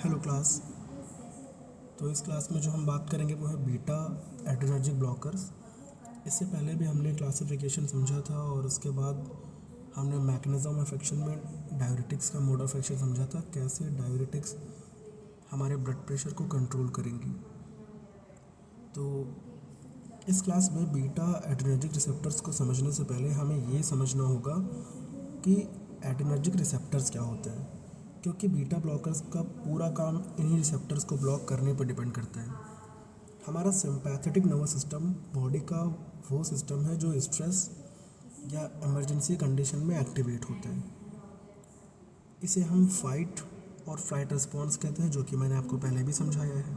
Hello class. तो इस class में जो हम बात करेंगे वो है बीटा एड्रेनर्जिक ब्लॉकर्स। इससे पहले भी हमने क्लासिफिकेशन समझा था और उसके बाद हमने मैकेनिज्म ऑफ एक्शन में डाययूरेटिक्स का मोड ऑफ एक्शन समझा था, कैसे डाययूरेटिक्स हमारे ब्लड प्रेशर को कंट्रोल करेंगी। तो इस क्लास में बीटा एड्रेनर्जिक रिसेप्टर्स को समझने से पहले हमें ये समझना होगा कि एड्रेनर्जिक रिसेप्टर्स क्या होते हैं, क्योंकि बीटा ब्लॉकर्स का पूरा काम इन्हीं रिसेप्टर्स को ब्लॉक करने पर डिपेंड करता है। हमारा सिंपैथेटिक नर्वस सिस्टम बॉडी का वो सिस्टम है जो स्ट्रेस या इमरजेंसी कंडीशन में एक्टिवेट होता है। इसे हम फाइट और फ्लाइट रिस्पॉन्स कहते हैं, जो कि मैंने आपको पहले भी समझाया है।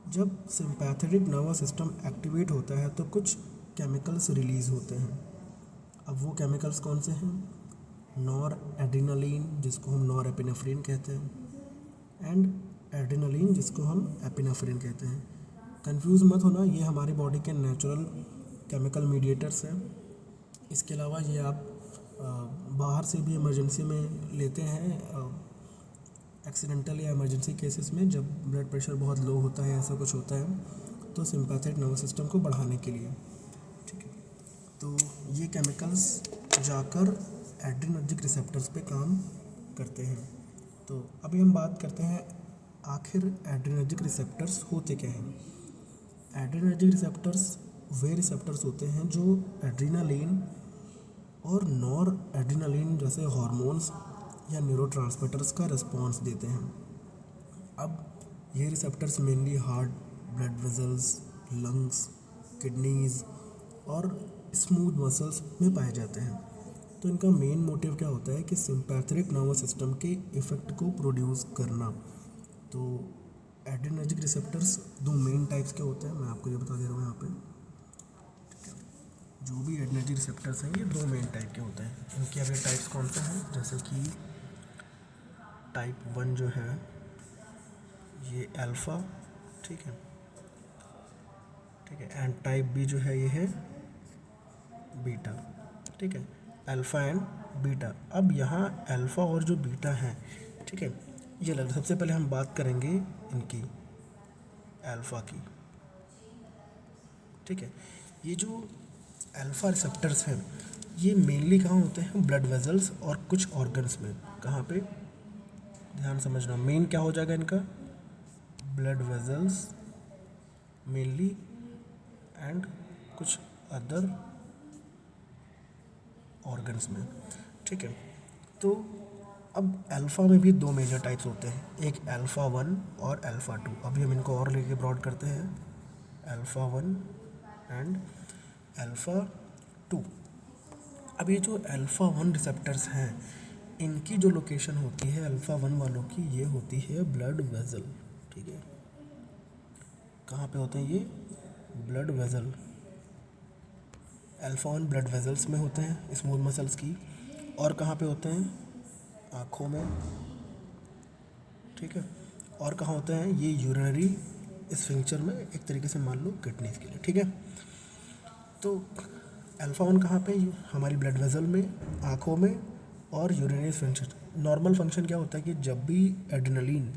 जब सिंपैथेटिक नर्वस सिस्टम एक्टिवेट होता है तो कुछ केमिकल्स रिलीज़ होते हैं। अब वो केमिकल्स कौन से हैं? नॉर एड्रेनलिन, जिसको हम नॉर एपिनेफ्रिन कहते हैं, एंड एड्रेनलिन, जिसको हम एपिनेफ्रिन कहते हैं। कंफ्यूज मत होना, ये हमारी बॉडी के नेचुरल केमिकल मीडिएटर्स हैं। इसके अलावा ये आप बाहर से भी इमरजेंसी में लेते हैं, एक्सीडेंटल या इमरजेंसी केसेस में, जब ब्लड प्रेशर बहुत लो होता है, ऐसा कुछ होता है, तो सिंपैथेटिक नर्वस सिस्टम को बढ़ाने के लिए। ठीक है, तो ये केमिकल्स जाकर एड्रेनर्जिक रिसेप्टर्स पे काम करते हैं। तो अभी हम बात करते हैं आखिर एड्रेनर्जिक रिसेप्टर्स होते क्या हैं। एड्रेनर्जिक रिसेप्टर्स वे रिसेप्टर्स होते हैं जो एड्रेनालिन और नॉर एड्रेनालिन जैसे हार्मोन्स या न्यूरोट्रांसमीटर्स का रिस्पॉन्स देते हैं। अब ये receptors mainly heart, blood vessels, lungs, kidneys और स्मूथ मसल्स में पाए जाते हैं। तो इनका मेन मोटिव क्या होता है कि सिंपैथेटिक नर्वस सिस्टम के इफ़ेक्ट को प्रोड्यूस करना। तो एड्रेनर्जिक रिसेप्टर्स दो मेन टाइप्स के होते हैं, मैं आपको ये बता दे रहा हूँ यहाँ पे। ठीक है, जो भी एड्रेनर्जिक रिसेप्टर्स हैं ये दो मेन टाइप के होते हैं। इनके अभी टाइप्स कौन से हैं, जैसे कि टाइप 1 जो है ये अल्फ़ा, ठीक है, एंड टाइप बी जो है ये है बीटा। ठीक है, अल्फ़ा एंड बीटा। अब यहाँ अल्फ़ा और जो बीटा है, ठीक है, ये लग सबसे पहले हम बात करेंगे इनकी अल्फ़ा की। ठीक है, ये जो अल्फ़ा रिसेप्टर्स हैं ये मेनली कहाँ होते हैं? ब्लड वेजल्स और कुछ ऑर्गन्स में। कहाँ पे? ध्यान समझना, मेन क्या हो जाएगा इनका? ब्लड वेजल्स मेनली एंड कुछ अदर ऑर्गन्स में। ठीक है, तो अब अल्फ़ा में भी दो मेजर टाइप्स होते हैं, एक अल्फ़ा 1 और अल्फ़ा 2। अभी हम इनको और लेके ब्रॉड करते हैं, अल्फ़ा 1 एंड अल्फ़ा 2। अब ये जो अल्फ़ा 1 रिसेप्टर्स हैं इनकी जो लोकेशन होती है अल्फ़ा 1 वालों की, ये होती है ब्लड वेजल। ठीक है, कहाँ पे होते हैं ये? Blood vessel. Alpha 1 blood vessels में होते हैं, स्मूथ मसल्स की। और कहाँ पे होते हैं? आँखों में। ठीक है, और कहाँ होते हैं? ये यूरिनरी स्फिंक्चर में, एक तरीके से मान लो किडनीज के लिए। ठीक है, तो अल्फ़ा 1 कहाँ पे? हमारी ब्लड वेजल में, आँखों में और यूरिनरी स्फिंक्चर। नॉर्मल फंक्शन क्या होता है कि जब भी एड्रेनलिन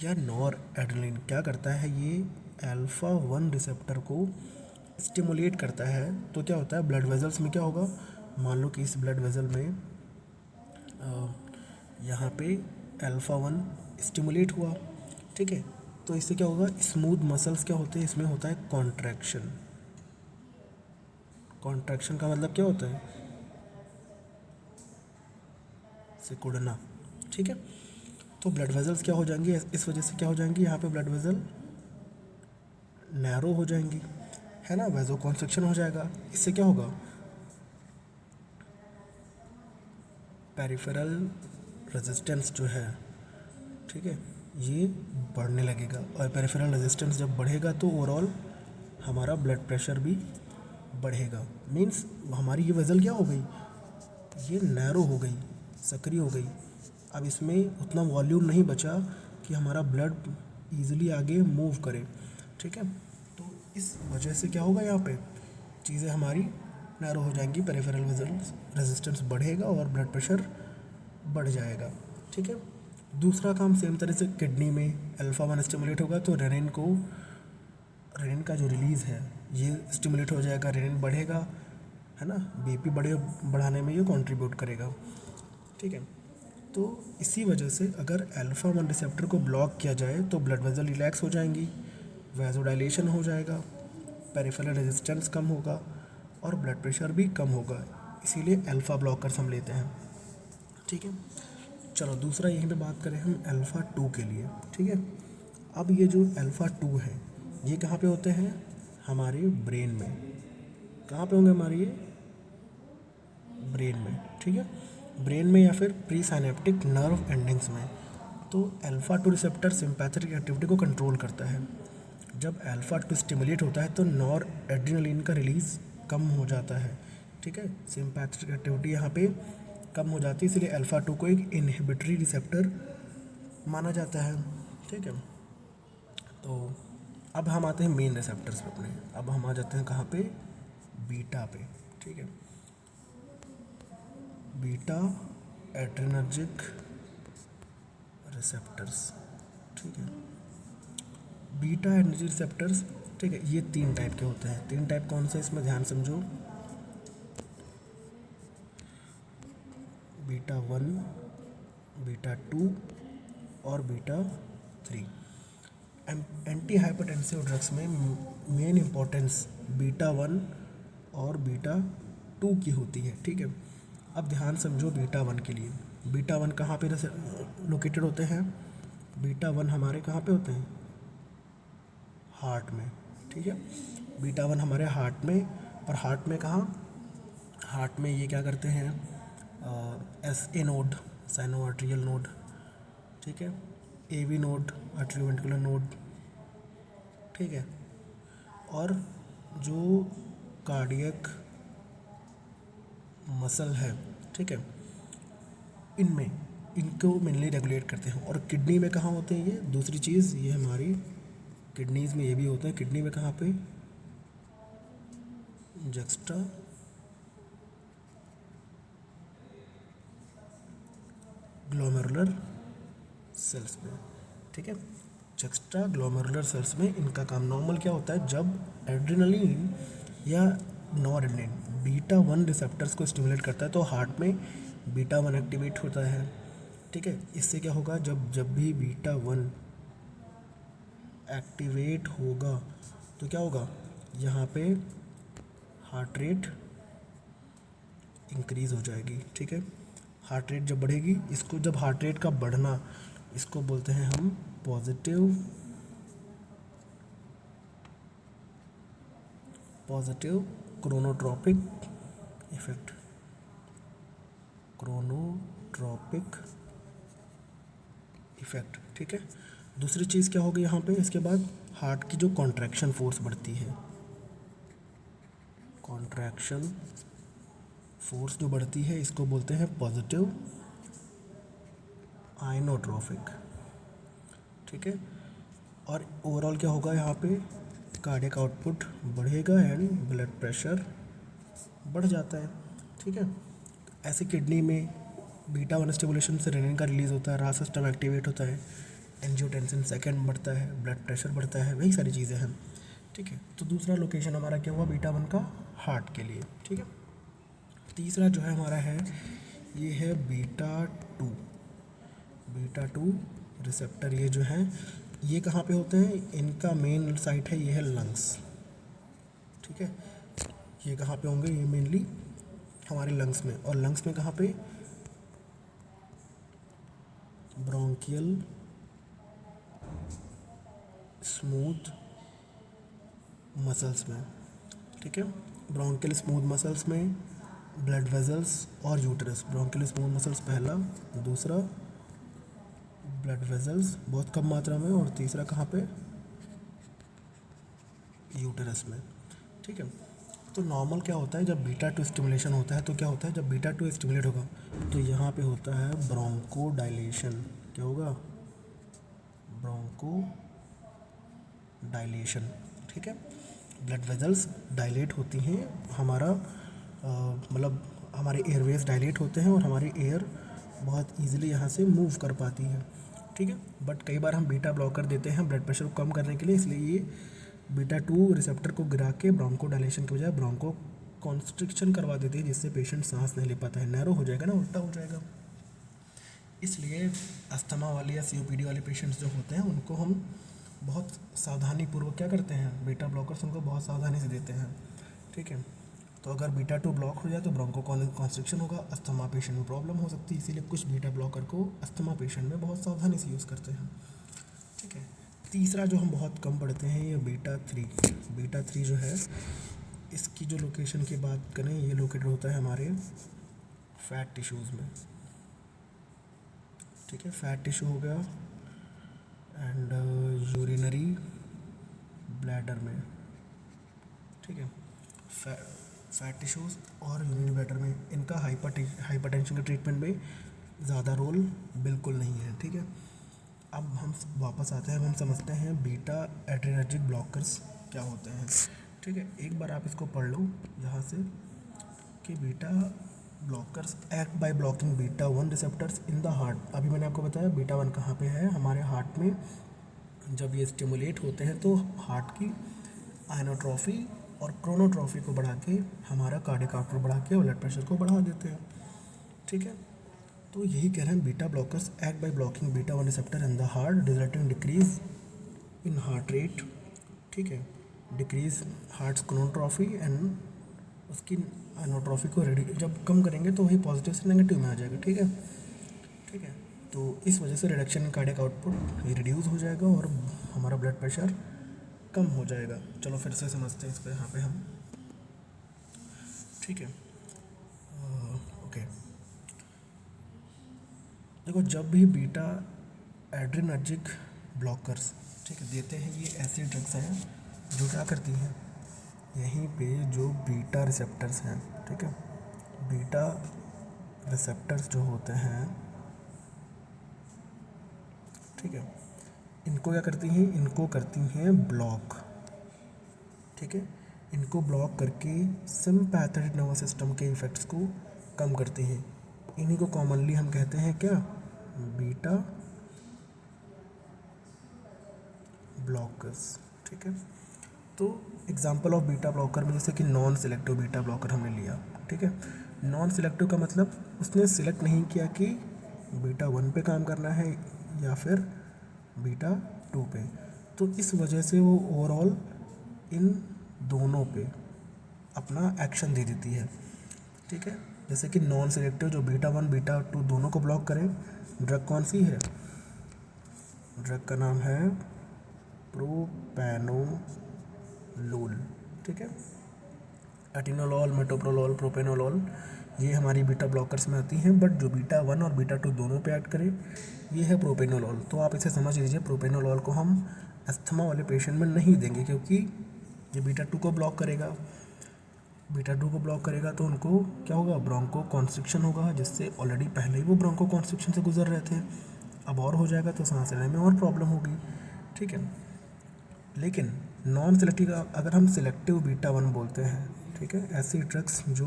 या नॉर एड्रेनलिन क्या करता है, ये अल्फ़ा 1 रिसेप्टर को स्टिमुलेट करता है, तो क्या होता है ब्लड वेजल्स में? क्या होगा, मान लो कि इस ब्लड वेजल में यहाँ पे अल्फ़ा 1 स्टिमुलेट हुआ। ठीक है, तो इससे क्या होगा? स्मूथ मसल्स क्या होते हैं? इसमें होता है कॉन्ट्रैक्शन। कॉन्ट्रैक्शन का मतलब क्या होता है? सिकुड़ना। ठीक है, तो ब्लड वेजल्स क्या हो जाएंगी? इस वजह से क्या हो जाएंगी? यहाँ पे ब्लड वेजल नैरो हो जाएंगी, है ना, वेजो कॉन्स्ट्रिक्शन हो जाएगा। इससे क्या होगा? पेरिफेरल रेजिस्टेंस जो है, ठीक है, ये बढ़ने लगेगा। और पेरिफेरल रेजिस्टेंस जब बढ़ेगा तो ओवरऑल हमारा ब्लड प्रेशर भी बढ़ेगा। मीन्स हमारी ये वेजल क्या हो गई? ये नैरो हो गई, सक्रिय हो गई। अब इसमें उतना वॉल्यूम नहीं बचा कि हमारा ब्लड ईजिली आगे मूव करे। ठीक है, तो इस वजह से क्या होगा? यहाँ पे चीज़ें हमारी नैरो हो जाएंगी, पेरिफेरल वेजल रेजिस्टेंस बढ़ेगा और ब्लड प्रेशर बढ़ जाएगा। ठीक है, दूसरा काम सेम तरह से किडनी में अल्फा वन स्टिमुलेट होगा तो रेनिन का जो रिलीज़ है ये स्टिमुलेट हो जाएगा, रेनिन बढ़ेगा, है ना, बीपी बढ़ाने में ये कंट्रीब्यूट करेगा। ठीक है, तो इसी वजह से अगर अल्फा वन रिसेप्टर को ब्लॉक किया जाए तो ब्लड वेसल रिलैक्स हो जाएंगी, वैसोडाइलेशन हो जाएगा, पेरिफेरल रेजिस्टेंस कम होगा और ब्लड प्रेशर भी कम होगा, इसीलिए अल्फा ब्लॉकर्स हम लेते हैं। ठीक है, चलो दूसरा यहीं पे बात करें हम अल्फ़ा 2 के लिए। ठीक है, अब ये जो अल्फ़ा 2 है ये कहाँ पे होते हैं, हमारे ब्रेन में। कहाँ पे होंगे हमारे ये ब्रेन में। ठीक है, ब्रेन में या फिर प्री साइनेप्टिक नर्व एंडिंग्स में। तो अल्फ़ा 2 रिसेप्टर सिंपैथेटिक एक्टिविटी को कंट्रोल करता है। जब अल्फ़ा 2 स्टिमुलेट होता है तो नॉर एड्रेनलिन का रिलीज़ कम हो जाता है। ठीक है, सिंपैथेटिक एक्टिविटी यहाँ पे कम हो जाती है, इसलिए अल्फ़ा 2 को एक इनहिबिटरी रिसेप्टर माना जाता है। ठीक है, तो अब हम आते हैं मेन रिसेप्टर्स पे अपने। अब हम आ जाते हैं कहाँ पे, बीटा पे। ठीक है, बीटा एड्रेनर्जिक रिसेप्टर्स। ठीक है, बीटा एड्रेनर्जिक रिसेप्टर्स, ठीक है, ये 3 टाइप के होते हैं। 3 टाइप कौन से, इसमें ध्यान समझो। बीटा 1, बीटा 2 और बीटा 3। एंटी हाइपरटेंसिव ड्रग्स में मेन इंपॉर्टेंस बीटा 1 और बीटा 2 की होती है। ठीक है, अब ध्यान समझो बीटा 1 के लिए। बीटा 1 कहाँ पे लोकेटेड होते हैं, बीटा 1 हमारे कहाँ पे होते हैं, हार्ट में। ठीक है, बीटा 1 हमारे हार्ट में, और हार्ट में कहाँ, हार्ट में ये क्या करते हैं, S A node, sino atrial node, ठीक है, A V node, atrioventricular node, ठीक है, और जो कार्डियक मसल है, ठीक है, इनमें इनको मेनली रेगुलेट करते हैं। और किडनी में कहाँ होते हैं ये, दूसरी चीज़ ये हमारी किडनीज में ये भी होता है। किडनी में कहाँ पे, जक्स्टा ग्लोमेरुलर सेल्स में। ठीक है, जक्स्टा ग्लोमेरुलर सेल्स में इनका काम नॉर्मल क्या होता है, जब एड्रेनलिन या नॉरएड्रेनालिन बीटा 1 रिसेप्टर्स को स्टिमुलेट करता है तो हार्ट में बीटा 1 एक्टिवेट होता है। ठीक है, इससे क्या होगा, जब भी बीटा 1 एक्टिवेट होगा तो क्या होगा, यहाँ पे हार्ट रेट इंक्रीज़ हो जाएगी। ठीक है, हार्ट रेट जब बढ़ेगी, इसको जब हार्ट रेट का बढ़ना, इसको बोलते हैं हम positive chronotropic effect. Chronotropic effect. ठीक है, दूसरी चीज़ क्या होगी यहाँ पे, इसके बाद हार्ट की जो कॉन्ट्रैक्शन फोर्स बढ़ती है, कॉन्ट्रैक्शन फोर्स जो बढ़ती है इसको बोलते हैं पॉजिटिव आइनोट्रॉपिक। ठीक है, और ओवरऑल क्या होगा, यहाँ पे कार्डियक आउटपुट बढ़ेगा एंड ब्लड प्रेशर बढ़ जाता है। ठीक है, ऐसे किडनी में बीटा 1 स्टिमुलेशन से रेनिन का रिलीज़ होता है, रास सिस्टम एक्टिवेट होता है, एंजियोटेंसिन सेकंड बढ़ता है, ब्लड प्रेशर बढ़ता है, वही सारी चीज़ें हैं। ठीक है, तो दूसरा लोकेशन हमारा क्या हुआ बीटा 1 का, हार्ट के लिए। ठीक है, तीसरा जो है हमारा है, ये है बीटा 2। बीटा 2 रिसेप्टर ये जो है ये कहाँ पे होते हैं, इनका मेन साइट है, ये है लंग्स। ठीक है, ये कहाँ पे होंगे, ये मेनली हमारे लंग्स में। और लंग्स में कहाँ पे, ब्रोंकियल स्मूथ मसल्स में। ठीक है, ब्रोंकियल स्मूथ मसल्स में, ब्लड वेजल्स और यूटरस। ब्रोंकियल स्मूथ मसल्स पहला, दूसरा ब्लड वेजल्स बहुत कम मात्रा में, और तीसरा कहाँ पे, यूटरस में। ठीक है, तो नॉर्मल क्या होता है, जब बीटा 2 स्टिमुलेशन होता है तो क्या होता है, जब बीटा 2 स्टिमुलेट होगा तो यहाँ पे होता है ब्रोंको डायलेशन। क्या होगा, ब्रोंको डायलेशन। ठीक है, ब्लड वेजल्स डायलेट होती हैं, हमारा मतलब हमारे एयरवेज डायलेट होते हैं और हमारी एयर बहुत ईजिली यहाँ से मूव कर पाती है, ठीक है। बट कई बार हम बीटा ब्लॉकर देते हैं ब्लड प्रेशर को कम करने के लिए, इसलिए ये बीटा 2 रिसेप्टर को गिरा के ब्रोंको डायलेशन की बजाय ब्रोंको कॉन्स्ट्रिक्शन करवा देती है, जिससे पेशेंट सांस नहीं ले पाता है, नैरो हो जाएगा ना, उल्टा हो जाएगा। इसलिए अस्थमा वाले या सीओपीडी वाले पेशेंट्स जो होते हैं उनको हम बहुत सावधानीपूर्वक क्या करते हैं, बीटा ब्लॉकर्स उनको बहुत सावधानी से देते हैं, ठीक है। तो अगर बीटा 2 ब्लॉक हो जाए तो ब्रोंको कॉन्स्ट्रिक्शन होगा, अस्थमा पेशेंट में प्रॉब्लम हो सकती है, इसीलिए कुछ बीटा ब्लॉकर को अस्थमा पेशेंट में बहुत सावधानी से यूज़ करते हैं, ठीक है। तीसरा जो हम बहुत कम पढ़ते हैं ये बीटा 3। बीटा 3 जो है, इसकी जो लोकेशन की बात करें, ये लोकेटेड होता है हमारे फैट टिश्यूज़ में, ठीक है। फैट टिश्यू हो गया एंड यूरिनरी ब्लैडर में, ठीक है। फैट टिश्यूज़ और यूरिनरी ब्लैडर में इनका हाइपरटेंशन के ट्रीटमेंट में ज़्यादा रोल बिल्कुल नहीं है, ठीक है। अब हम वापस आते हैं, अब हम समझते हैं बीटा एड्रेनर्जिक ब्लॉकर्स क्या होते हैं, ठीक है। एक बार आप इसको पढ़ लो यहाँ से कि beta blockers act by blocking beta 1 receptors in the heart. अभी मैंने आपको बताया बीटा 1 कहाँ पे है, हमारे हार्ट में। जब ये स्टिमुलेट होते हैं तो हार्ट की आयनोट्रॉफी और क्रोनोट्रॉफी को बढ़ा के हमारा कार्डियक आउटपुट बढ़ा के ब्लड प्रेशर को बढ़ा देते हैं, ठीक है। तो यही कह रहे हैं beta blockers act by blocking beta 1 receptor in the heart resulting decrease in heart rate, ठीक है, डिक्रीज हार्ट क्रोनोट्रॉफी एंड उसकी आयनोट्रॉफी को जब कम करेंगे तो वही पॉजिटिव से नेगेटिव में आ जाएगा, ठीक है, ठीक है। तो इस वजह से रिडक्शन इन कार्डियक आउटपुट ये रिड्यूस हो जाएगा और हमारा ब्लड प्रेशर कम हो जाएगा। चलो फिर से समझते हैं इस पर यहाँ पे हम, ठीक है। ओके, देखो जब भी बीटा एड्रेनर्जिक ब्लॉकर्स, ठीक है, देते हैं, ये ऐसी ड्रग्स हैं जो क्या करती हैं, यहीं पे जो बीटा रिसेप्टर्स हैं, ठीक है, बीटा रिसेप्टर्स जो होते हैं, ठीक है, इनको क्या करती हैं, इनको करती हैं ब्लॉक, ठीक है। इनको ब्लॉक करके सिम्पैथेटिक नर्वस सिस्टम के इफ़ेक्ट्स को कम करती हैं। इन्हीं को कॉमनली हम कहते हैं क्या, बीटा ब्लॉकर्स, ठीक है। तो एग्जांपल ऑफ बीटा ब्लॉकर में जैसे कि नॉन सिलेक्टिव बीटा ब्लॉकर हमने लिया, ठीक है। नॉन सिलेक्टिव का मतलब उसने सिलेक्ट नहीं किया कि बीटा 1 पे काम करना है या फिर बीटा 2 पे, तो इस वजह से वो ओवरऑल इन दोनों पे अपना एक्शन दे देती है, ठीक है। जैसे कि नॉन सिलेक्टिव जो बीटा 1 बीटा 2 दोनों को ब्लॉक करे, ड्रग कौन सी है, ड्रग का नाम है प्रोपैनोलोल, ठीक है। एटिनोलॉल, मेटोप्रोलोल, प्रोपेनोलोल ये हमारी बीटा ब्लॉकर्स में आती हैं, बट जो बीटा 1 और बीटा 2 दोनों पे एक्ट करे ये है प्रोपेनोलोल। तो आप इसे समझ लीजिए, प्रोपेनोलोल को हम अस्थमा वाले पेशेंट में नहीं देंगे क्योंकि ये बीटा 2 को ब्लॉक करेगा, बीटा 2 को ब्लॉक करेगा तो उनको क्या होगा, ब्रोंको कॉन्स्ट्रिक्शन होगा, जिससे ऑलरेडी पहले ही वो ब्रोंको कॉन्स्ट्रिक्शन से गुजर रहे थे, अब और हो जाएगा तो सांस लेने में और प्रॉब्लम होगी, ठीक है। लेकिन नॉन सिलेक्टिव अगर हम सिलेक्टिव बीटा 1 बोलते हैं, ठीक है, ऐसी ड्रग्स जो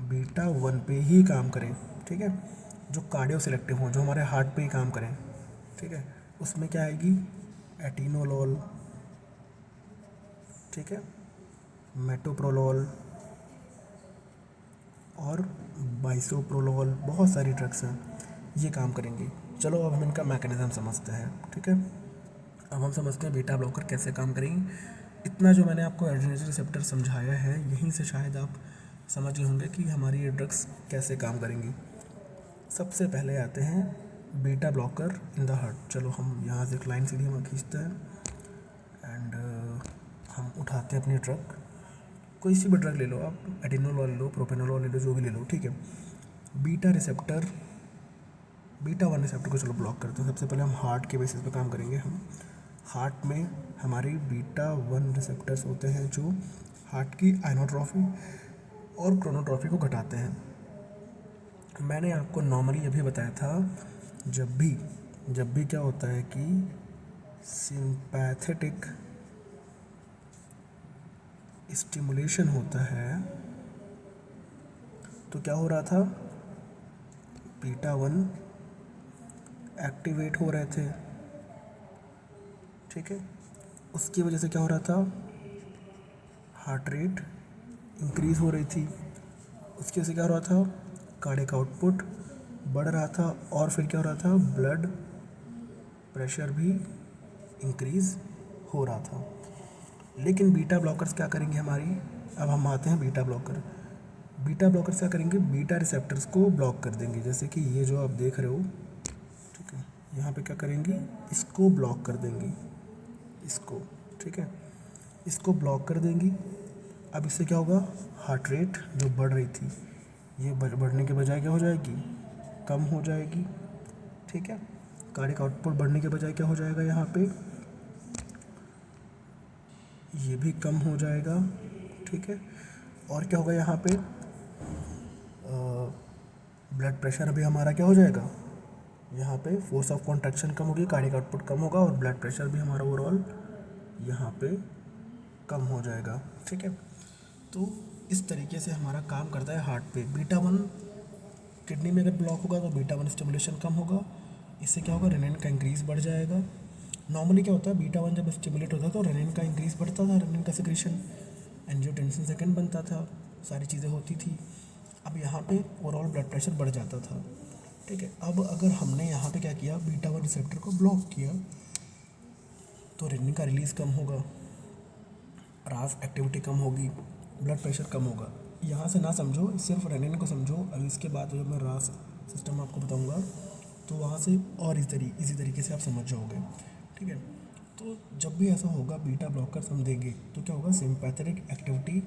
बीटा 1 पे ही काम करें, ठीक है, जो कार्डियो सिलेक्टिव हों, जो हमारे हार्ट पे ही काम करें, ठीक है, उसमें क्या आएगी, एटिनोलॉल, ठीक है, मेटोप्रोलोल और बाइसोप्रोलोल, बहुत सारी ड्रग्स हैं ये काम करेंगी। चलो अब हम इनका मैकेनिज़्म समझते हैं, ठीक है। अब हम समझते हैं बीटा ब्लॉकर कैसे काम करेंगी। इतना जो मैंने आपको एड्रेनर्जिक रिसेप्टर समझाया है, यहीं से शायद आप समझ गए होंगे कि हमारी ये ड्रग्स कैसे काम करेंगी। सबसे पहले आते हैं beta blocker in the heart. चलो हम यहाँ से एक लाइन सीधी हम खींचते हैं एंड हम उठाते हैं अपनी ड्रग, कोई सी भी ड्रग ले लो आप, एटिनोलॉल ले लो, प्रोपेनोलॉल ले लो, जो भी ले लो, ठीक है। बीटा रिसेप्टर, बीटा 1 रिसेप्टर को चलो ब्लॉक करते हैं। सबसे पहले हम हार्ट के बेसिस पे काम करेंगे। हम हार्ट में हमारी बीटा 1 रिसेप्टर्स होते हैं जो हार्ट की आयनोट्रॉफी और क्रोनोट्रॉफी को घटाते हैं। मैंने आपको नॉर्मली अभी बताया था, जब भी क्या होता है कि सिंपैथेटिक स्टिमुलेशन होता है तो क्या हो रहा था, बीटा 1 एक्टिवेट हो रहे थे, ठीक है। उसकी वजह से क्या हो रहा था, हार्ट रेट इंक्रीज़ हो रही थी। उसकी वजह से क्या हो रहा था, कार्डियक आउटपुट बढ़ रहा था, और फिर क्या हो रहा था, ब्लड प्रेशर भी इंक्रीज़ हो रहा था। लेकिन बीटा ब्लॉकर्स क्या करेंगे हमारी, अब हम आते हैं बीटा ब्लॉकर। बीटा ब्लॉकर्स क्या करेंगे, बीटा रिसेप्टर्स को ब्लॉक कर देंगे। जैसे कि ये जो आप देख रहे हो, ठीक है, यहाँ पे क्या करेंगे, इसको ब्लॉक कर देंगे, इसको, ठीक है, इसको ब्लॉक कर देंगी। अब इससे क्या होगा, हार्ट रेट जो बढ़ रही थी ये बढ़ने के बजाय क्या हो जाएगी, कम हो जाएगी, ठीक है। कार्डियक आउटपुट बढ़ने के बजाय क्या हो जाएगा, यहाँ पे ये भी कम हो जाएगा, ठीक है। और क्या होगा, यहाँ पे ब्लड प्रेशर भी हमारा क्या हो जाएगा, यहाँ पे फोर्स ऑफ कॉन्ट्रैक्शन कम होगी, कार्डियक आउटपुट कम होगा, और ब्लड प्रेशर भी हमारा ओवरऑल यहाँ पे कम हो जाएगा, ठीक है। तो इस तरीके से हमारा काम करता है हार्ट पे। बीटा 1 किडनी में अगर ब्लॉक होगा तो बीटा 1 स्टिमुलेशन कम होगा, इससे क्या होगा, रेनिन का इंक्रीज़ बढ़ जाएगा। नॉर्मली क्या होता है, बीटा 1 जब स्टिमुलेट होता है तो रेनिन का इंक्रीज़ बढ़ता था, रेनिन का सिक्रेशन, एंजियोटेंसिन सेकंड बनता था, सारी चीज़ें होती थी। अब यहाँ पे ओवरऑल ब्लड प्रेशर बढ़ जाता था, ठीक है। अब अगर हमने यहाँ पे क्या किया, बीटा 1 रिसेप्टर को ब्लॉक किया तो रेनिन का रिलीज़ कम होगा, रास एक्टिविटी कम होगी, ब्लड प्रेशर कम होगा। यहाँ से ना समझो, सिर्फ रेनिन को समझो। अभी इसके बाद जब मैं रास सिस्टम आपको बताऊँगा तो वहाँ से और इसी तरीके से आप समझ जाओगे, ठीक है। तो जब भी ऐसा होगा, बीटा ब्लॉकर्स हम देंगे तो क्या होगा, सिंपैथेटिक एक्टिविटी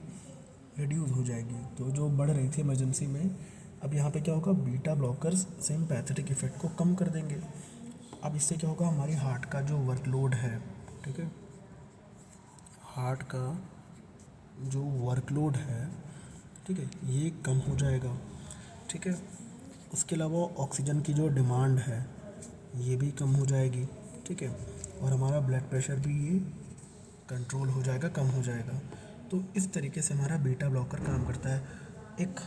रिड्यूस हो जाएगी, तो जो बढ़ रही थी इमरजेंसी में, अब यहाँ पे क्या होगा, बीटा ब्लॉकर्स सिंपैथेटिक इफेक्ट को कम कर देंगे। अब इससे क्या होगा, हमारी हार्ट का जो वर्कलोड है, ठीक है, हार्ट का जो वर्कलोड है, ठीक है, ये कम हो जाएगा, ठीक है। उसके अलावा ऑक्सीजन की जो डिमांड है ये भी कम हो जाएगी, ठीक है। और हमारा ब्लड प्रेशर भी ये कंट्रोल हो जाएगा, कम हो जाएगा। तो इस तरीके से हमारा बीटा ब्लॉकर काम करता है। एक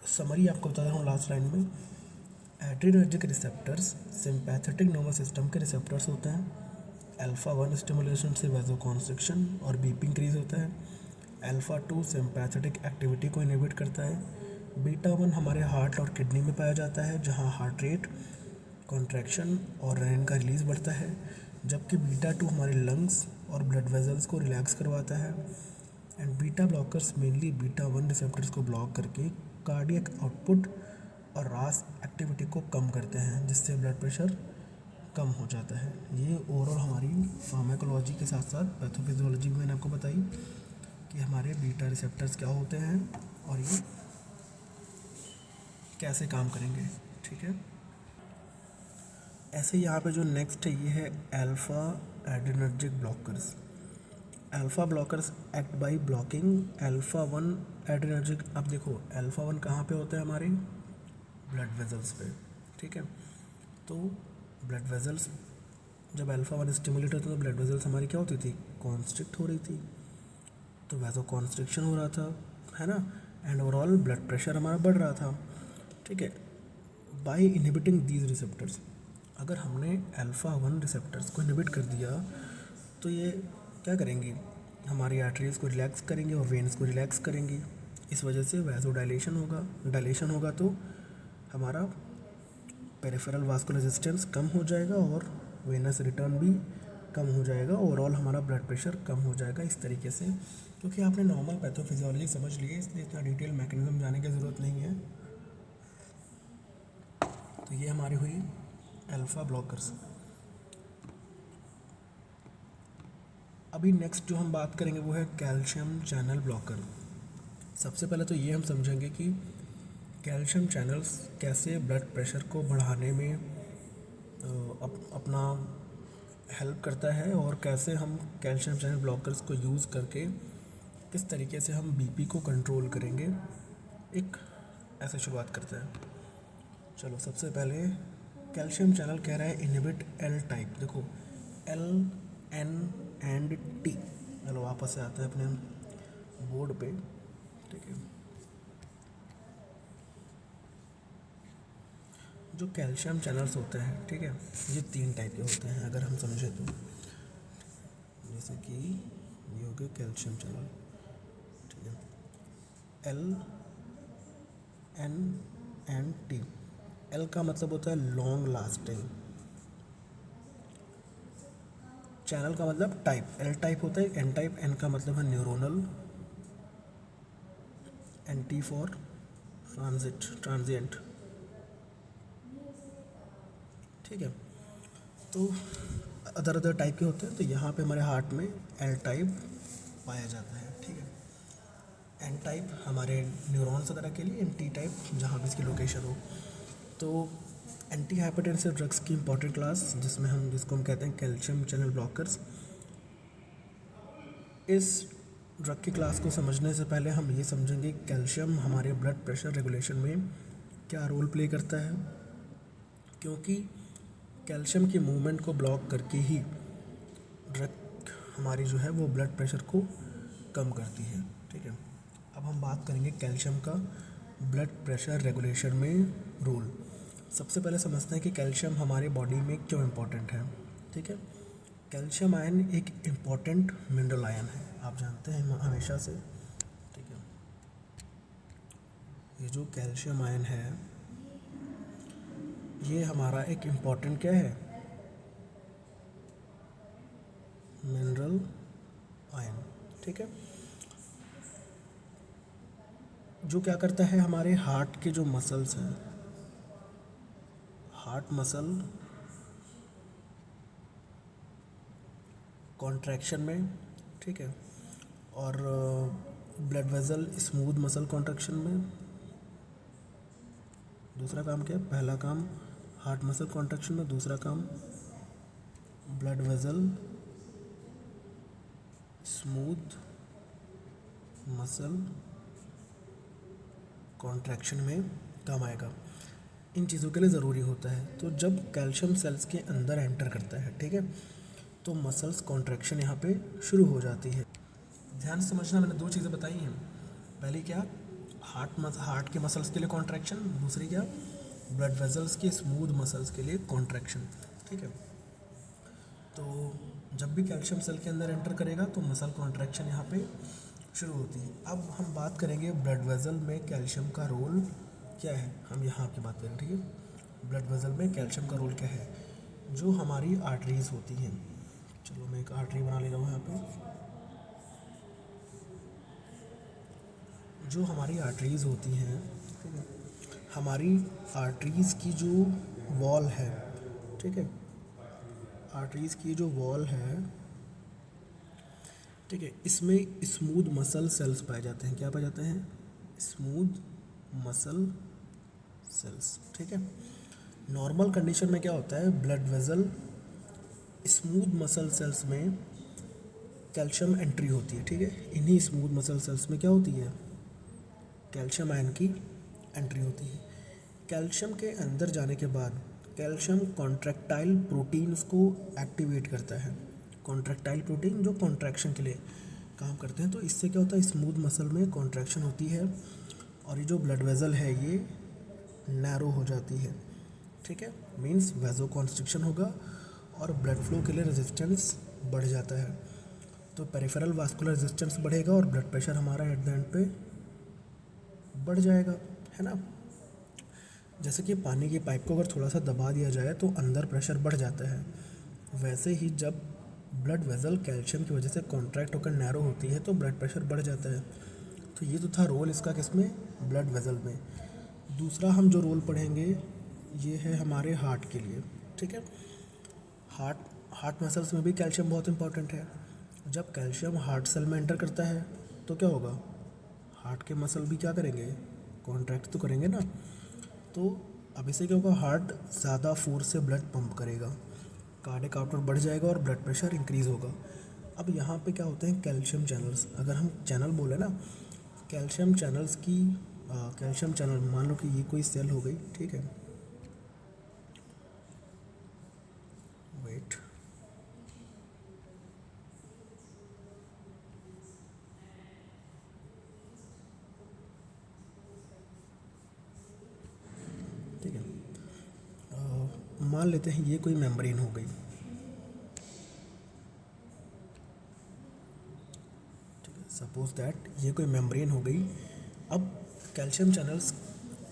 समरी आपको बता रहा हूँ लास्ट लाइन में, adrenergic receptors sympathetic nervous system के रिसेप्टर्स होते हैं। अल्फ़ा 1 स्टिमुलेशन से वैसोकॉन्स्ट्रिक्शन और बीपी इंक्रीज होता है। अल्फ़ा 2 सिंपैथेटिक एक्टिविटी को इनहिबिट करता है। बीटा 1 हमारे हार्ट और किडनी में पाया जाता है, जहाँ हार्ट रेट, कॉन्ट्रैक्शन और रेनिन का रिलीज़ बढ़ता है, जबकि बीटा 2 हमारे लंग्स और ब्लड वेजल्स को रिलैक्स करवाता है। And beta blockers mainly beta 1 receptors को ब्लॉक करके कार्डियक आउटपुट और रास एक्टिविटी को कम करते हैं, जिससे ब्लड प्रेशर कम हो जाता है। ये ओवरऑल हमारी फार्माकोलॉजी के साथ साथ पैथोफिजियोलॉजी भी मैंने आपको बताई कि हमारे बीटा रिसेप्टर्स क्या होते हैं और ये कैसे काम करेंगे, ठीक है। ऐसे यहाँ पे जो नेक्स्ट है ये है alpha adrenergic blockers. Alpha blockers act by blocking alpha 1 adrenergic. अब देखो अल्फ़ा 1 कहाँ पे होता है, हमारे ब्लड वेजल्स पे, ठीक है। तो ब्लड वेजल्स जब अल्फ़ा 1 स्टिमुलेट होता है तो ब्लड वेजल्स हमारी क्या होती थी, कॉन्स्ट्रिक्ट हो रही थी, तो वैसो कॉन्स्ट्रिक्शन हो रहा था, है ना। एंड ओवरऑल ब्लड प्रेशर हमारा बढ़ रहा था, ठीक है। बाय इनहिबिटिंग दीज रिसेप्टर्स, अगर हमने अल्फ़ा 1 रिसेप्टर्स को इनहिबिट कर दिया तो ये क्या करेंगी, हमारी आर्टरीज को रिलैक्स करेंगे और वेन्स को रिलैक्स करेंगी। इस वजह से वैसो डायलेशन होगा तो हमारा पेरिफेरल वास्कुलर रेजिस्टेंस कम हो जाएगा और वेनस रिटर्न भी कम हो जाएगा। ओवरऑल हमारा ब्लड प्रेशर कम हो जाएगा इस तरीके से। क्योंकि आपने नॉर्मल पैथोफिजियोलॉजी समझ ली है, इसलिए इतना डिटेल मैकेनिज्म जाने की ज़रूरत नहीं है। तो ये हमारी हुई अल्फ़ा ब्लॉकर्स। अभी नेक्स्ट जो हम बात करेंगे वो है कैल्शियम चैनल ब्लॉकर। सबसे पहले तो ये हम समझेंगे कि कैल्शियम चैनल्स कैसे ब्लड प्रेशर को बढ़ाने में अपना हेल्प करता है, और कैसे हम कैल्शियम चैनल ब्लॉकर्स को यूज़ करके किस तरीके से हम बीपी को कंट्रोल करेंगे। एक ऐसे शुरुआत करते हैं। चलो सबसे पहले कैल्शियम चैनल कह रहा है इनहिबिट एल टाइप। देखो एल, एन एंड टी, चलो वापस से आते हैं अपने बोर्ड पे, ठीक है। जो कैल्शियम चैनल्स होते हैं, ठीक है, ये 3 टाइप के होते हैं अगर हम समझे तो। जैसे कि ये हो गए कैल्शियम चैनल, ठीक है, L N N T. L का मतलब होता है लॉन्ग लास्टिंग, चैनल का मतलब टाइप, एल टाइप होता है, एन टाइप, एन का मतलब है neuronal, N T for transient, ठीक है। तो अदर अदर टाइप के होते हैं, तो यहाँ पे हमारे हार्ट में एल टाइप पाया जाता है, ठीक है। एन टाइप हमारे न्यूरॉन्स वगैरह के लिए, एन टी टाइप जहाँ भी इसकी लोकेशन हो। तो एंटी हाइपरटेंसिव ड्रग्स की इंपॉर्टेंट क्लास जिसको हम कहते हैं कैल्शियम चैनल ब्लॉकर्स। इस ड्रग की क्लास को समझने से पहले हम ये समझेंगे कैल्शियम हमारे ब्लड प्रेशर रेगुलेशन में क्या रोल प्ले करता है, क्योंकि कैल्शियम की मूवमेंट को ब्लॉक करके ही ड्रग हमारी जो है वो ब्लड प्रेशर को कम करती है, ठीक है। अब हम बात करेंगे कैल्शियम का ब्लड प्रेशर रेगुलेशन में रोल। सबसे पहले समझते हैं कि कैल्शियम हमारे बॉडी में क्यों इम्पोर्टेंट है, ठीक है। कैल्शियम आयन एक इम्पॉर्टेंट मिनरल आयन है, आप जानते हैं हमेशा से, ठीक है। ये जो कैल्शियम आयन है ये हमारा एक इम्पॉर्टेंट क्या है, मिनरल आयन, ठीक है। जो क्या करता है, हमारे हार्ट के जो मसल्स हैं, हार्ट मसल कॉन्ट्रैक्शन में, ठीक है, और blood vessel smooth muscle contraction में। दूसरा काम क्या है, पहला काम हार्ट मसल कॉन्ट्रैक्शन में, दूसरा काम blood vessel smooth muscle contraction में काम आएगा। इन चीज़ों के लिए ज़रूरी होता है। तो जब कैल्शियम सेल्स के अंदर एंटर करता है, ठीक है, तो मसल्स कॉन्ट्रैक्शन यहाँ पे शुरू हो जाती है। ध्यान से समझना, मैंने 2 चीज़ें बताई हैं। पहली क्या, हार्ट के मसल्स के लिए कॉन्ट्रैक्शन, दूसरी क्या, ब्लड वेसल्स के स्मूथ मसल्स के लिए कॉन्ट्रैक्शन, ठीक है। तो जब भी कैल्शियम सेल के अंदर एंटर करेगा तो मसल कॉन्ट्रैक्शन यहाँ पे शुरू होती है। अब हम बात करेंगे ब्लड वेसल में कैल्शियम का रोल क्या है, हम यहाँ की बात करें, ठीक है। ब्लड वेसल में कैल्शियम का रोल क्या है, जो हमारी आर्टरीज होती हैं। चलो मैं एक आर्टरी बना ले रहा हूँ यहाँ पे। जो हमारी आर्टरीज होती हैं, ठीक है, हमारी आर्टरीज की जो वॉल है, ठीक है, आर्टरीज की जो वॉल है, ठीक है, इसमें स्मूथ मसल सेल्स पाए जाते हैं। क्या पाए जाते हैं, स्मूथ मसल सेल्स, ठीक है। नॉर्मल कंडीशन में क्या होता है, blood vessel smooth muscle cells में कैल्शियम एंट्री होती है, ठीक है। इन्हीं स्मूथ मसल सेल्स में क्या होती है, कैल्शियम आयन की एंट्री होती है। कैल्शियम के अंदर जाने के बाद कैल्शियम कॉन्ट्रैक्टाइल प्रोटीन्स को एक्टिवेट करता है। कॉन्ट्रैक्टाइल प्रोटीन जो कॉन्ट्रैक्शन के लिए काम करते हैं। तो इससे क्या होता है, स्मूथ मसल में कॉन्ट्रैक्शन होती है और ये जो ब्लड वेसल है ये नैरो हो जाती है, ठीक है। मीन्स वेजो कॉन्स्ट्रिक्शन होगा और ब्लड फ्लो के लिए रेजिस्टेंस बढ़ जाता है। तो पेरिफेरल वास्कुलर रेजिस्टेंस बढ़ेगा और ब्लड प्रेशर हमारा एट द एंड पे बढ़ जाएगा, है ना। जैसे कि पानी की पाइप को अगर थोड़ा सा दबा दिया जाए तो अंदर प्रेशर बढ़ जाता है, वैसे ही जब ब्लड वेसल कैल्शियम की वजह से कॉन्ट्रैक्ट होकर नैरो होती है तो ब्लड प्रेशर बढ़ जाता है। तो ये तो था रोल इसका किसमें, ब्लड वेसल में। दूसरा हम जो रोल पढ़ेंगे ये है हमारे हार्ट के लिए, ठीक है। हार्ट हार्ट मसल्स में भी कैल्शियम बहुत इंपॉर्टेंट है। जब कैल्शियम हार्ट सेल में एंटर करता है तो क्या होगा, हार्ट के मसल भी क्या करेंगे, कॉन्ट्रैक्ट तो करेंगे ना। तो अब इससे क्या होगा, हार्ट ज़्यादा फोर्स से ब्लड पंप करेगा, कार्डियक आउटपुट बढ़ जाएगा और ब्लड प्रेशर इंक्रीज़ होगा। अब यहाँ पे क्या होते हैं, कैल्शियम चैनल्स, अगर हम चैनल बोले ना, कैल्शियम चैनल्स की कैल्शियम चैनल, मान लो कि ये कोई सेल हो गई, ठीक है, वेट, ठीक है। मान लेते हैं ये कोई मेम्ब्रेन हो गई, ठीक है, सपोज दैट ये कोई मेम्ब्रेन हो गई। अब कैल्शियम चैनल्स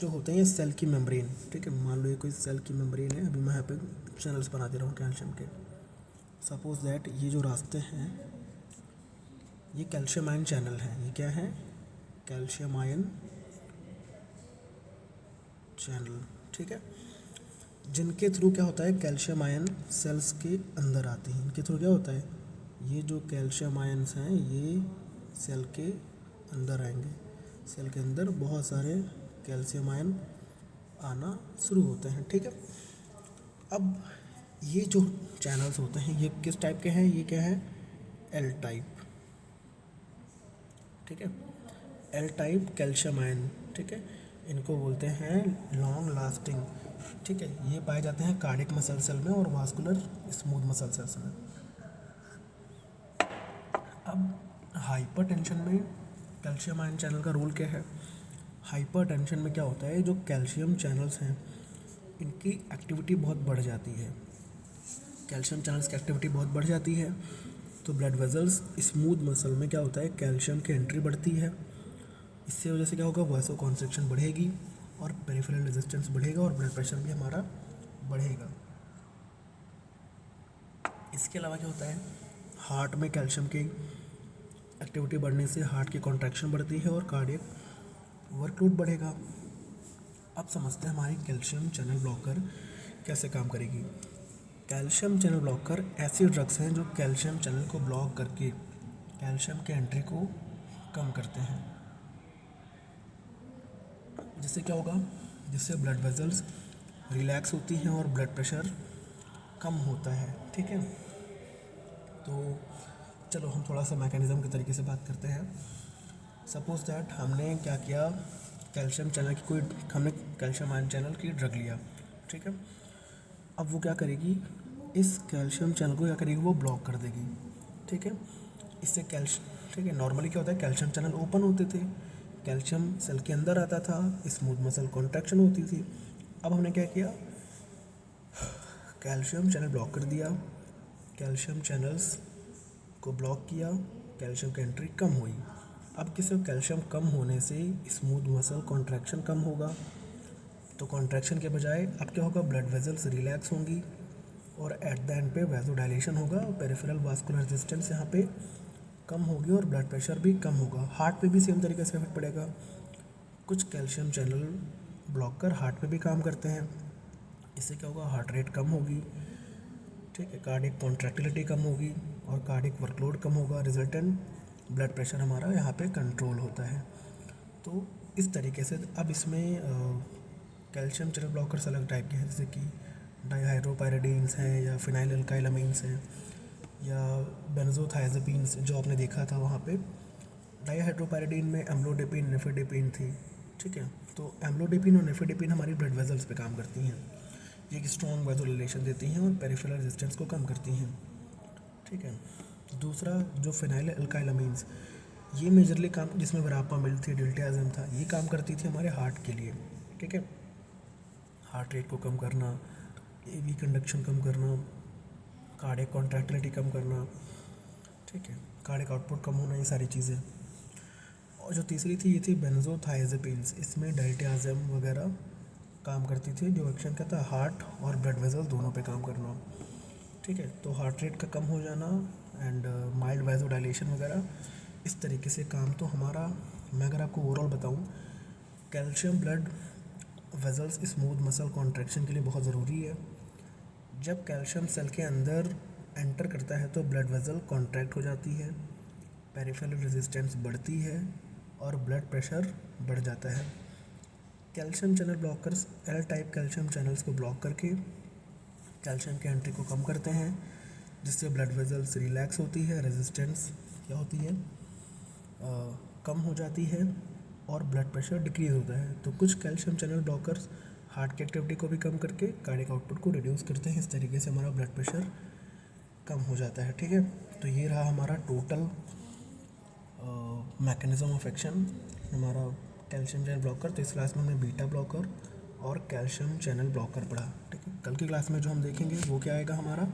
जो होते हैं ये सेल की मेम्ब्रेन, ठीक है, मान लो ये कोई सेल की मेम्ब्रेन है, अभी मैं यहाँ पे चैनल्स बना दे रहा हूँ कैल्शियम के। सपोज दैट ये जो रास्ते हैं ये कैल्शियम आयन चैनल हैं, ये क्या है, कैल्शियम आयन चैनल, ठीक है, जिनके थ्रू क्या होता है, कैल्शियम आयन सेल्स के अंदर आते हैं। इनके थ्रू क्या होता है, ये जो कैल्शियम आयन्स हैं ये सेल के अंदर आएंगे, सेल के अंदर बहुत सारे कैल्शियम आयन आना शुरू होते हैं, ठीक है। अब ये जो चैनल्स होते हैं ये किस टाइप के हैं, ये क्या है, एल टाइप, ठीक है, एल टाइप कैल्शियम आयन, ठीक है, इनको बोलते हैं लॉन्ग लास्टिंग, ठीक है। ये पाए जाते हैं कार्डियक मसल सेल में और वास्कुलर स्मूथ मसल सेल्स में। अब हाइपरटेंशन में कैल्शियम आयन चैनल का रोल क्या है, हाइपरटेंशन में क्या होता है, जो कैल्शियम चैनल्स हैं इनकी एक्टिविटी बहुत बढ़ जाती है, कैल्शियम चैनल्स की एक्टिविटी बहुत बढ़ जाती है, तो ब्लड वेजल्स स्मूथ मसल में क्या होता है, कैल्शियम की एंट्री बढ़ती है, इससे वजह से क्या होगा, वासो कॉन्स्ट्रिक्शन बढ़ेगी और पेरिफेरल रेजिस्टेंस बढ़ेगा और ब्लड प्रेशर भी हमारा बढ़ेगा। इसके अलावा क्या होता है, हार्ट में कैल्शियम की एक्टिविटी बढ़ने से हार्ट की कॉन्ट्रैक्शन बढ़ती है और कार्डियक वर्कलोड बढ़ेगा। अब समझते हैं हमारी कैल्शियम चैनल ब्लॉकर कैसे काम करेगी। कैल्शियम चैनल ब्लॉकर ऐसी ड्रग्स हैं जो कैल्शियम चैनल को ब्लॉक करके कैल्शियम के एंट्री को कम करते हैं, जिससे क्या होगा, जिससे ब्लड वेजल्स रिलैक्स होती हैं और ब्लड प्रेशर कम होता है, ठीक है। तो चलो हम थोड़ा सा मैकेनिज़्म के तरीके से बात करते हैं। सपोज दैट हमने क्या किया, कैल्शियम चैनल की कोई, हमने कैल्शियम आयन चैनल की ड्रग लिया, ठीक है। अब वो क्या करेगी, इस कैल्शियम चैनल को क्या करेगी, वो ब्लॉक कर देगी, ठीक है। इससे ठीक है, नॉर्मली क्या होता है, कैल्शियम चैनल ओपन होते थे, कैल्शियम सेल के अंदर आता था, स्मूथ मसल कॉन्ट्रैक्शन होती थी। अब हमने क्या किया, कैल्शियम चैनल ब्लॉक कर दिया, कैल्शियम चैनल्स को ब्लॉक किया, कैल्शियम की एंट्री कम हुई। अब किसी कैल्शियम कम होने से स्मूथ मसल कॉन्ट्रैक्शन कम होगा, तो कॉन्ट्रैक्शन के बजाय अब क्या होगा, ब्लड वेजल्स रिलैक्स होंगी और एट द एंड पे वैसोडाइलेशन होगा, पेरिफेरल वास्कुलर रेजिस्टेंस यहाँ पे कम होगी और ब्लड प्रेशर भी कम होगा। हार्ट पे भी सेम तरीके से इफेक्ट पड़ेगा। कुछ कैल्शियम चैनल ब्लॉकर हार्ट पे भी काम करते हैं, इससे क्या होगा, हार्ट रेट कम होगी, ठीक है, कार्डियक कॉन्ट्रैक्टिलिटी कम होगी और कार्डियक वर्कलोड कम होगा, रिजल्टेंट ब्लड प्रेशर हमारा यहाँ पे कंट्रोल होता है। तो इस तरीके से अब इसमें कैल्शियम चैनल ब्लॉकर्स अलग टाइप के हैं, जैसे कि डाइहाइड्रोपायरिडीन्स हैं या फिनाइल अल्काइलामीन्स हैं या बेंजोथाइज़ापीन्स, जो आपने देखा था वहाँ पे डाइहाइड्रोपायरिडीन में एम्लोडिपिन निफेडिपिन थी, ठीक है। तो एम्लोडिपिन और निफेडिपिन हमारी ब्लड वेजल्स पे काम करती हैं, ये एक स्ट्रॉन्ग वैसोडाइलेशन देती हैं और पेरिफेरल रेजिस्टेंस को कम करती हैं, ठीक है। दूसरा जो फिनाइल अल्काइलामीन्स, ये मेजरली काम, जिसमें वरापामिल थी, डिल्टियाज़म था, ये काम करती थी हमारे हार्ट के लिए, ठीक है, हार्ट रेट को कम करना, एवी कंडक्शन कम करना, कार्डियक कॉन्ट्रैक्टिलिटी कम करना, ठीक है, कार्डियक आउटपुट कम होना, ये सारी चीज़ें। और जो तीसरी थी ये थी बेंजोथाइज़ापीन्स, इसमें डाइल्टियाज़म वगैरह काम करती थी, जो एक्शन क्या था, हार्ट और ब्लड वेजल दोनों पे काम करना, ठीक है। तो हार्ट रेट का कम हो जाना एंड माइल्ड वैसोडाइलेशन वगैरह, इस तरीके से काम। तो हमारा, मैं अगर आपको ओवरऑल बताऊं, calcium blood vessels smooth muscle contraction के लिए बहुत ज़रूरी है। जब कैल्शियम सेल के अंदर एंटर करता है तो ब्लड वेजल कॉन्ट्रैक्ट हो जाती है, पेरिफेरल रेजिस्टेंस बढ़ती है और ब्लड प्रेशर बढ़ जाता है। Calcium channel blockers L type calcium channels को ब्लॉक करके कैल्शियम की एंट्री को कम करते हैं, जिससे ब्लड वेजल्स रिलैक्स होती है, रेजिस्टेंस क्या होती है, कम हो जाती है और ब्लड प्रेशर डिक्रीज़ होता है। तो कुछ कैल्शियम चैनल ब्लॉकर्स हार्ट की एक्टिविटी को भी कम करके कार्डियक आउटपुट को रिड्यूस करते हैं, इस तरीके से हमारा ब्लड प्रेशर कम हो जाता है, ठीक है। तो ये रहा हमारा टोटल मैकेनिज्म ऑफ एक्शन हमारा कैल्शियम चैनल ब्लॉकर। तो इस क्लास में हमने बीटा ब्लॉकर और कैल्शियम चैनल ब्लॉकर पढ़ा। ठीक है, कल की क्लास में जो हम देखेंगे वो क्या आएगा हमारा,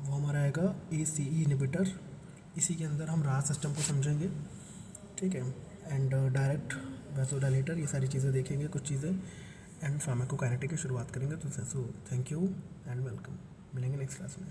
वो हमारा आएगा ACE इनहिबिटर। इसी के अंदर हम रास सिस्टम को समझेंगे। ठीक है, एंड डायरेक्ट वैसोडाइलेटर, ये सारी चीज़ें देखेंगे, कुछ चीज़ें, एंड फार्माकोकाइनेटिक की शुरुआत करेंगे। तो थैंक यू एंड वेलकम, मिलेंगे नेक्स्ट क्लास में।